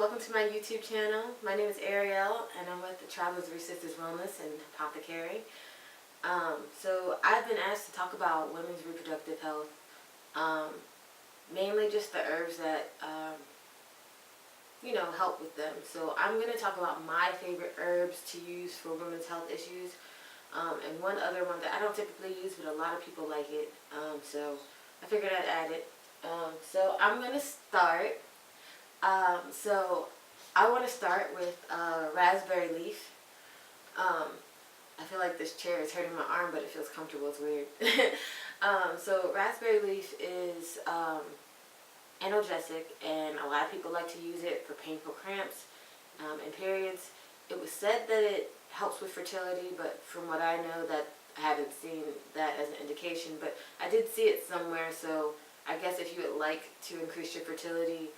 welcome to my YouTube channel. My name is Ariel, and I'm with the Travelers Three Sisters Wellness and Apothecary. So I've been asked to talk about women's reproductive health, mainly just the herbs that, help with them. So I'm going to talk about my favorite herbs to use for women's health issues, and one other one that I don't typically use, but a lot of people like it, so I figured I'd add it. So I'm going to start. So I want to start with raspberry leaf. I feel like this chair is hurting my arm, but it feels comfortable. It's weird. So raspberry leaf is analgesic, and a lot of people like to use it for painful cramps and periods. It was said that it helps with fertility, but from what I know, that I haven't seen that as an indication. But I did see it somewhere, so I guess if you would like to increase your fertility,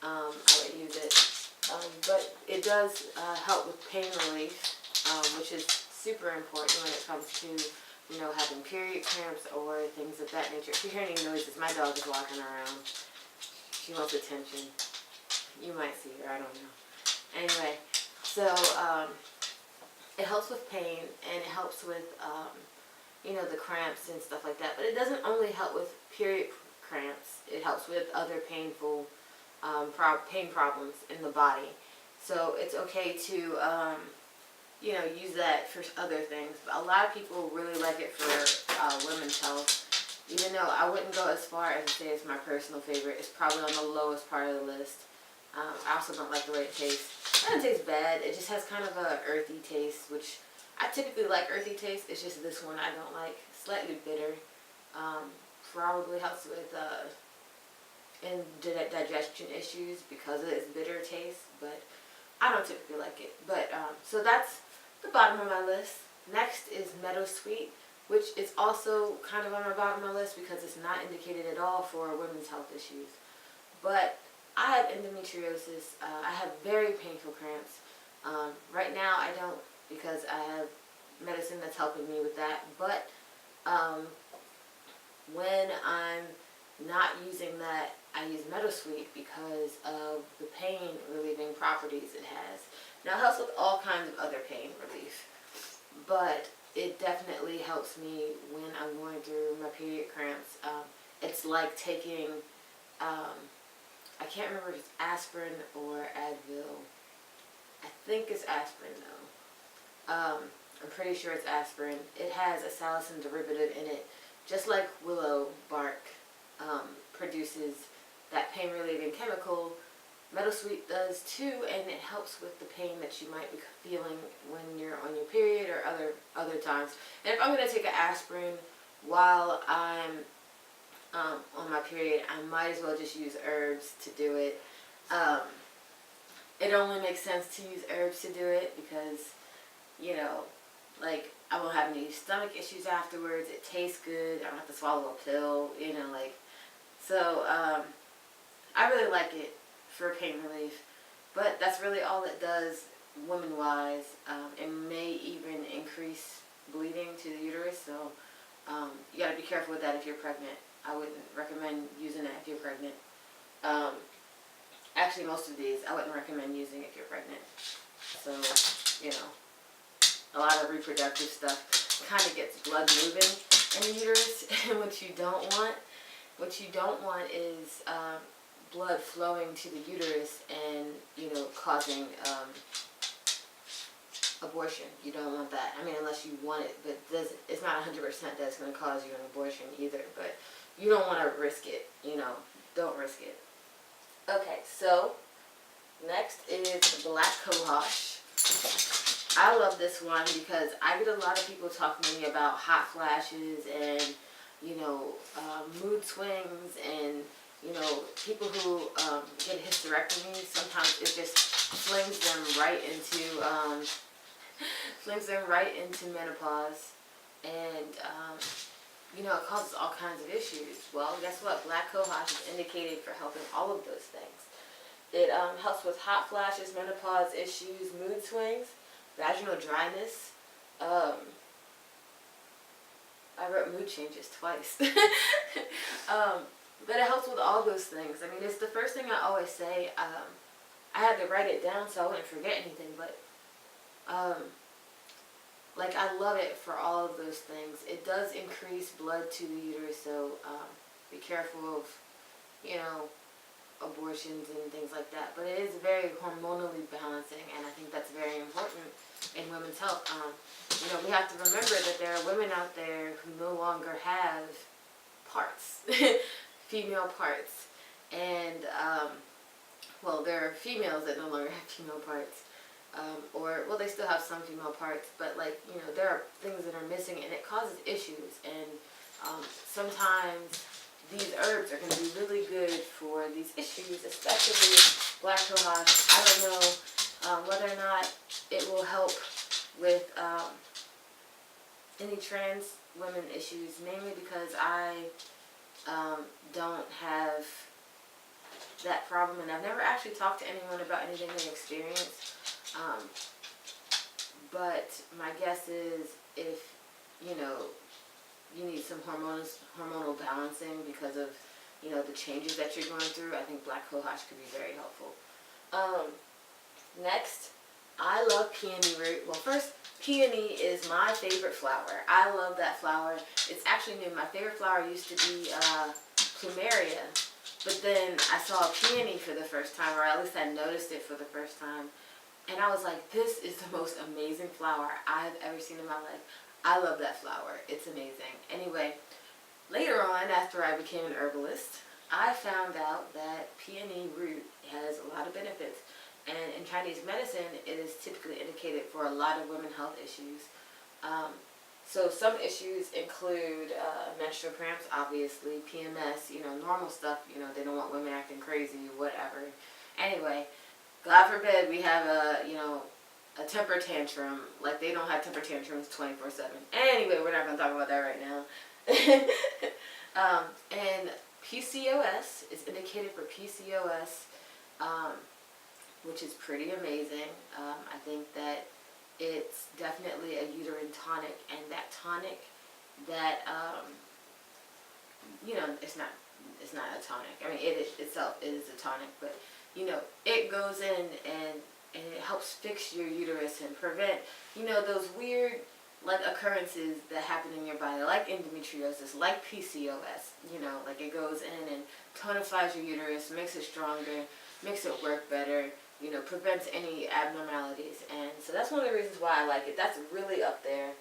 I would use it. But it does help with pain relief, which is super important when it comes to, having period cramps or things of that nature. If you hear any noises, my dog is walking around. She wants attention. You might see her, I don't know. Anyway, so it helps with pain, and it helps with, the cramps and stuff like that. But it doesn't only help with period cramps. It helps with other painful pain problems in the body. So it's okay to, use that for other things. But a lot of people really like it for women's health. Even though I wouldn't go as far as to say it's my personal favorite. It's probably on the lowest part of the list. I also don't like the way it tastes. It doesn't taste bad. It just has kind of a earthy taste, which I typically like earthy taste. It's just this one I don't like. Slightly bitter. Probably helps with digestion issues because of its bitter taste, but I don't typically like it. But so that's the bottom of my list. Next is Meadowsweet, which is also kind of on the bottom of my list because it's not indicated at all for women's health issues. But I have endometriosis. I have very painful cramps. Right now I don't, because I have medicine that's helping me with that. But when I'm not using that, I use Meadowsweet because of the pain relieving properties it has. Now it helps with all kinds of other pain relief, but it definitely helps me when I'm going through my period cramps. It's like taking, I can't remember if it's aspirin or Advil. I think it's aspirin though. I'm pretty sure it's aspirin. It has a salicin derivative in it, just like willow bark produces that pain relieving chemical. Meadowsweet does too, and it helps with the pain that you might be feeling when you're on your period or other times. And if I'm going to take an aspirin while I'm on my period, I might as well just use herbs to do it. It only makes sense to use herbs to do it because, I won't have any stomach issues afterwards. It tastes good. I don't have to swallow a pill, So I really like it for pain relief, but that's really all it does woman-wise. It may even increase bleeding to the uterus, so you got to be careful with that if you're pregnant. I wouldn't recommend using that if you're pregnant. Actually, most of these I wouldn't recommend using if you're pregnant. So, a lot of reproductive stuff kind of gets blood moving in the uterus, and what you don't want is blood flowing to the uterus and, causing abortion. You don't want that. I mean, unless you want it, but it's not 100% that it's going to cause you an abortion either. But you don't want to risk it. Don't risk it. Okay, so next is black cohosh. I love this one because I get a lot of people talking to me about hot flashes and mood swings, and people who get hysterectomies. Sometimes it just flings them right into menopause, and it causes all kinds of issues. Well, guess what? Black cohosh is indicated for helping all of those things. It helps with hot flashes, menopause issues, mood swings, vaginal dryness. I wrote mood changes twice. But it helps with all those things. I mean, it's the first thing I always say. I had to write it down so I wouldn't forget anything, but like I love it for all of those things. It does increase blood to the uterus, so be careful of, you know, abortions and things like that. But it is very hormonally balancing, and I think that's very important in women's health. You know, we have to remember that there are women out there who no longer have parts, female parts, and well, there are females that no longer have female parts. Or, well, they still have some female parts, but, like, you know, there are things that are missing, and it causes issues, and sometimes these herbs are going to be really good for these issues, especially black cohosh. I don't know whether or not it will help with any trans women issues, mainly because I don't have that problem, and I've never actually talked to anyone about anything they experienced. But my guess is if, you know, you need some hormonal balancing because of, you know, the changes that you're going through, I think black cohosh could be very helpful. Next, I love peony root. Well, first, peony is my favorite flower. I love that flower. It's actually new. My favorite flower used to be plumeria, but then I saw a peony for the first time, or at least I noticed it for the first time. And I was like, this is the most amazing flower I've ever seen in my life. I love that flower. It's amazing. Anyway, later on, after I became an herbalist, I found out that peony root has a lot of benefits. And in Chinese medicine, it is typically indicated for a lot of women health issues. So some issues include menstrual cramps, obviously, PMS, you know, normal stuff. You know, they don't want women acting crazy, whatever. Anyway, God forbid we have a temper tantrum. Like, they don't have temper tantrums 24/7. Anyway, we're not going to talk about that right now. And PCOS is indicated for PCOS, which is pretty amazing. I think that it's definitely a uterine tonic, and that tonic, that you know, it's not a tonic. I mean, it itself is a tonic, but you know, it goes in and it helps fix your uterus and prevent, you know, those weird, like, occurrences that happen in your body, like endometriosis, like PCOS. You know, like, it goes in and tonifies your uterus, makes it stronger, makes it work better, you know, prevents any abnormalities. And so that's one of the reasons why I like it. That's really up there.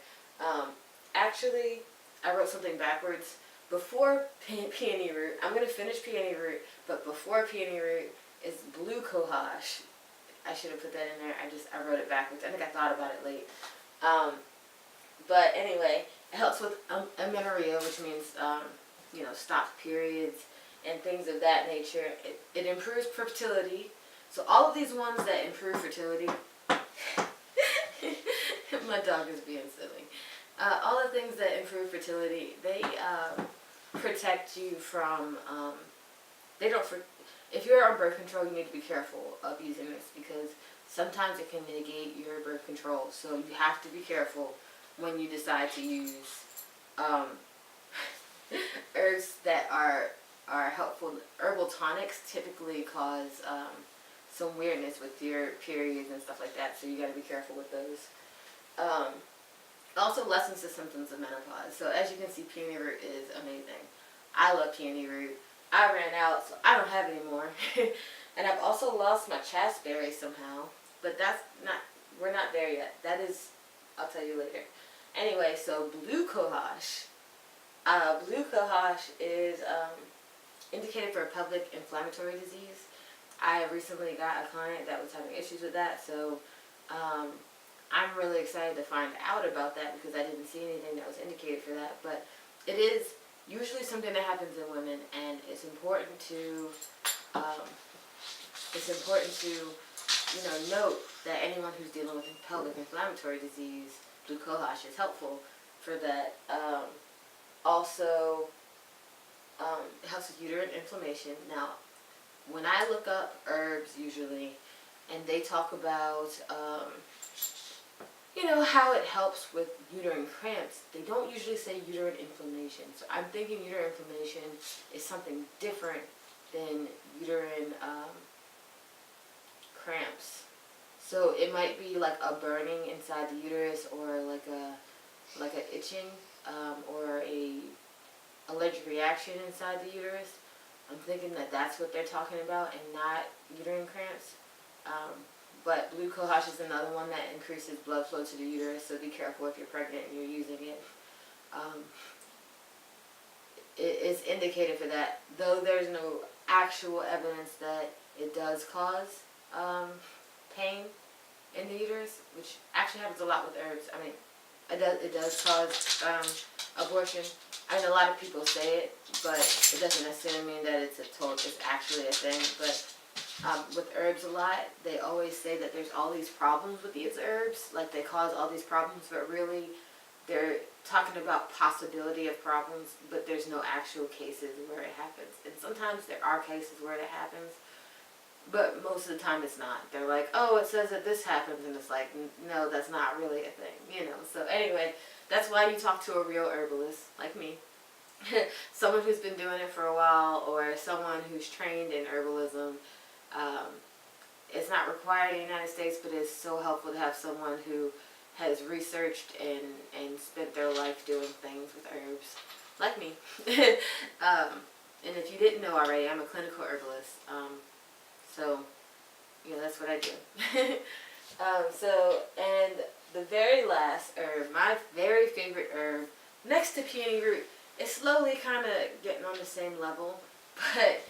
Actually, I wrote something backwards. Before peony root, I'm going to finish peony root, but before peony root is blue cohosh. I should have put that in there. I wrote it backwards. I think I thought about it late. But anyway, it helps with amenorrhea, which means, you know, stopped periods and things of that nature. It improves fertility. So all of these ones that improve fertility, my dog is being silly. All the things that improve fertility, they protect you from, if you're on birth control, you need to be careful of using this, because sometimes it can negate your birth control. So you have to be careful when you decide to use herbs that are helpful. Herbal tonics typically cause some weirdness with your periods and stuff like that, so you got to be careful with those. Also lessens the symptoms of menopause. So as you can see, peony root is amazing. I love peony root. I ran out, so I don't have any more. And I've also lost my Chatsberry somehow, but we're not there yet. That is, I'll tell you later. Anyway, so blue cohosh. Blue cohosh is indicated for pelvic inflammatory disease. I recently got a client that was having issues with that, so I'm really excited to find out about that, because I didn't see anything that was indicated for that. But it is usually something that happens in women, and it's important to you know, note that anyone who's dealing with pelvic inflammatory disease, blue cohosh is helpful for that. Also, it helps with uterine inflammation. Now, when I look up herbs usually, and they talk about you know, how it helps with uterine cramps, they don't usually say uterine inflammation. So I'm thinking uterine inflammation is something different than uterine cramps. So it might be like a burning inside the uterus, or like a itching, or a allergic reaction inside the uterus. I'm thinking that that's what they're talking about and not uterine cramps. But blue cohosh is another one that increases blood flow to the uterus, so be careful if you're pregnant and you're using it. It is indicated for that, though there's no actual evidence that it does cause pain in the uterus, which actually happens a lot with herbs. I mean, it does cause abortion. I mean, a lot of people say it, but it doesn't necessarily mean that it's actually a thing. But with herbs a lot, they always say that there's all these problems with these herbs, like they cause all these problems, but really they're talking about possibility of problems, but there's no actual cases where it happens. And sometimes there are cases where it happens, but most of the time it's not. They're like, oh, it says that this happens, and it's like, no, that's not really a thing, you know. So anyway, that's why you talk to a real herbalist like me. Someone who's been doing it for a while, or someone who's trained in herbalism. It's not required in the United States, but it's so helpful to have someone who has researched and spent their life doing things with herbs, like me. And if you didn't know already, I'm a clinical herbalist. So, you know, that's what I do. And the very last herb, my very favorite herb, next to peony root, it's slowly kind of getting on the same level, but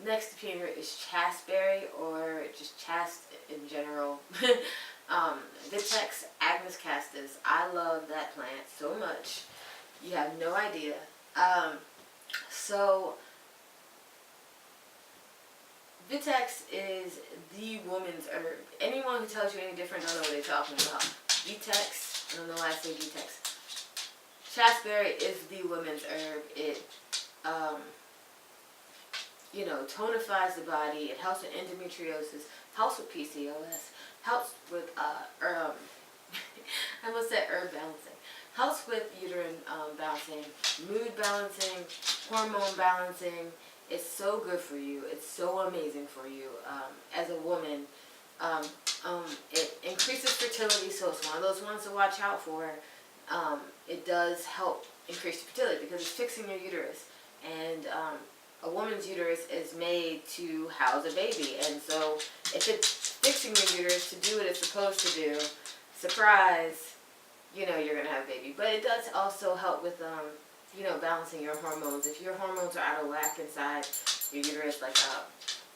next to peony root is chatsberry, or just chast in general. Vitex agnus castus. I love that plant so much. You have no idea. So Vitex is the woman's herb. Anyone who tells you any different don't know what they're talking about. Vitex, I don't know why I say Vitex. Chatsberry is the woman's herb. It, you know, tonifies the body. It helps with endometriosis. Helps with PCOS. Helps with I almost said herb balancing. Helps with uterine balancing, mood balancing, hormone balancing. It's so good for you. It's so amazing for you as a woman. It increases fertility, so it's one of those ones to watch out for. It does help increase fertility because it's fixing your uterus. And a woman's uterus is made to house a baby. And so if it's fixing your uterus to do what it's supposed to do, surprise, you know you're going to have a baby. But it does also help with, you know, balancing your hormones. If your hormones are out of whack inside your uterus, like,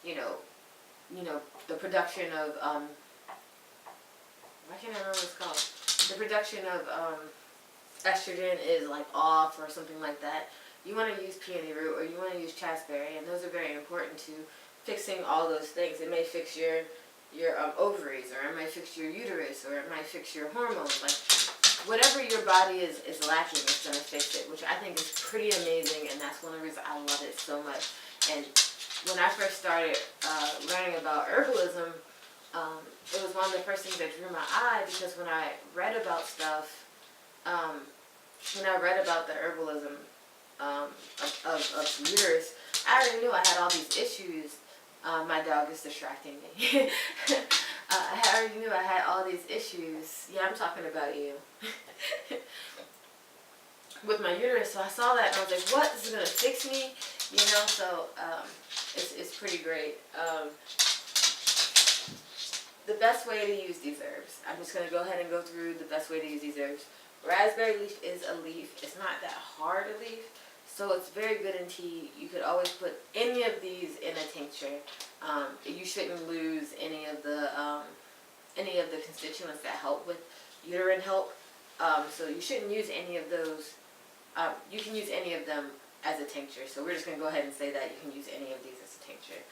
you know, the production of, why can't I remember what it's called? The production of estrogen is like off or something like that. You want to use peony root, or you want to use chatsberry, and those are very important to fixing all those things. It may fix your ovaries, or it might fix your uterus, or it might fix your hormones. Like, whatever your body is lacking, it's going to fix it, which I think is pretty amazing, and that's one of the reasons I love it so much. And when I first started learning about herbalism, it was one of the first things that drew my eye, because when I read about stuff, when I read about the herbalism of uterus, I already knew I had all these issues. My dog is distracting me. I already knew I had all these issues. Yeah, I'm talking about you. With my uterus, so I saw that and I was like, what? This is going to fix me? You know, so it's pretty great. The best way to use these herbs. I'm just going to go ahead and go through the best way to use these herbs. Raspberry leaf is a leaf. It's not that hard a leaf, so it's very good in tea. You could always put any of these in a tincture. You shouldn't lose any of the constituents that help with uterine health. So you shouldn't use any of those. You can use any of them as a tincture. So we're just going to go ahead and say that you can use any of these as a tincture.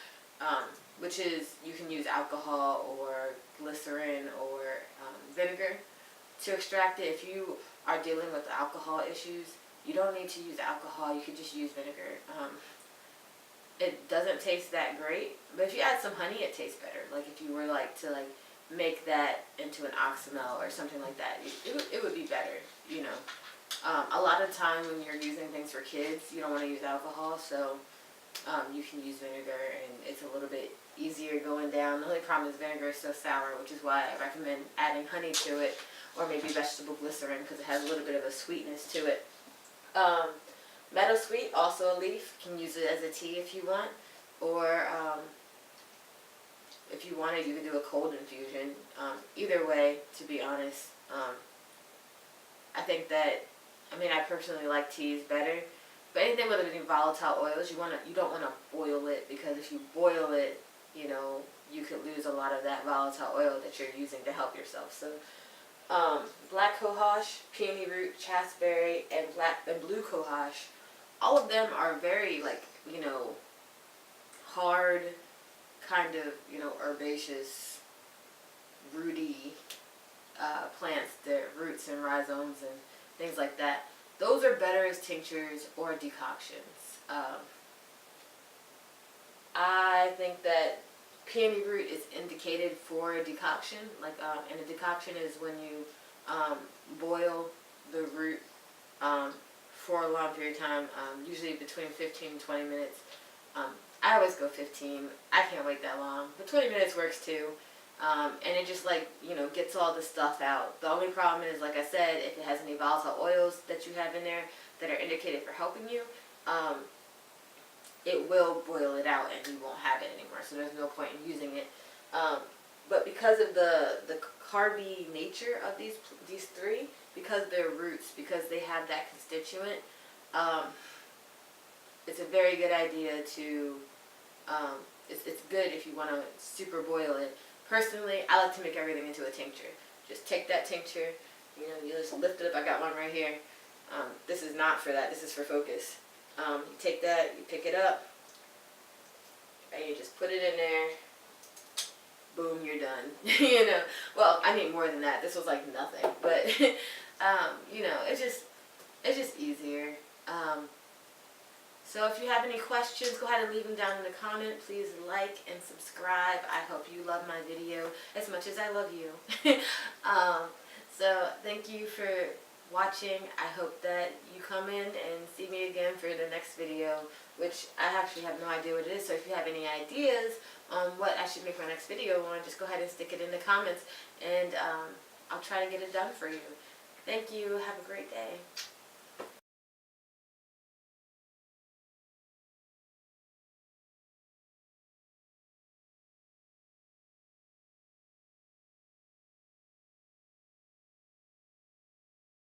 Which is, you can use alcohol or glycerin or vinegar to extract it. If you are dealing with alcohol issues, you don't need to use alcohol. You could just use vinegar. It doesn't taste that great, but if you add some honey, it tastes better. Like if you were to make that into an oxymel or something like that, it would be better, you know. A lot of time when you're using things for kids, you don't want to use alcohol, so you can use vinegar, and it's a little bit easier going down. The only problem is vinegar is so sour, which is why I recommend adding honey to it, or maybe vegetable glycerin, because it has a little bit of a sweetness to it. Meadowsweet, also a leaf, can use it as a tea if you want, or if you want it, you can do a cold infusion. Either way, to be honest, I think that, I personally like teas better, but anything with any volatile oils, you don't want to boil it, because if you boil it, you could lose a lot of that volatile oil that you're using to help yourself. So, black cohosh, peony root, chatsberry, and blue cohosh, all of them are very, hard, kind of, herbaceous, rooty plants, their roots and rhizomes and things like that. Those are better as tinctures or decoctions. I think that peony root is indicated for a decoction, and a decoction is when you boil the root for a long period of time, usually between 15 and 20 minutes. I always go 15. I can't wait that long, but 20 minutes works too. And it just gets all the stuff out. The only problem is, like I said, if it has any volatile oils that you have in there that are indicated for helping you, it will boil it out and you won't have it anymore. So there's no point in using it. But because of the carby nature of these three, because they're roots, because they have that constituent, it's a very good idea to, it's good if you want to super boil it. Personally, I like to make everything into a tincture. Just take that tincture, you just lift it up. I got one right here. This is not for that. This is for focus. You take that, you pick it up, and you just put it in there. Boom, you're done. Well, I need more than that. This was like nothing, but it's just easier. So if you have any questions, go ahead and leave them down in the comment. Please like and subscribe. I hope you love my video as much as I love you. So thank you for watching. I hope that you come in and see me again for the next video, which I actually have no idea what it is. So if you have any ideas on what I should make my next video on, just go ahead and stick it in the comments, and I'll try to get it done for you. Thank you. Have a great day.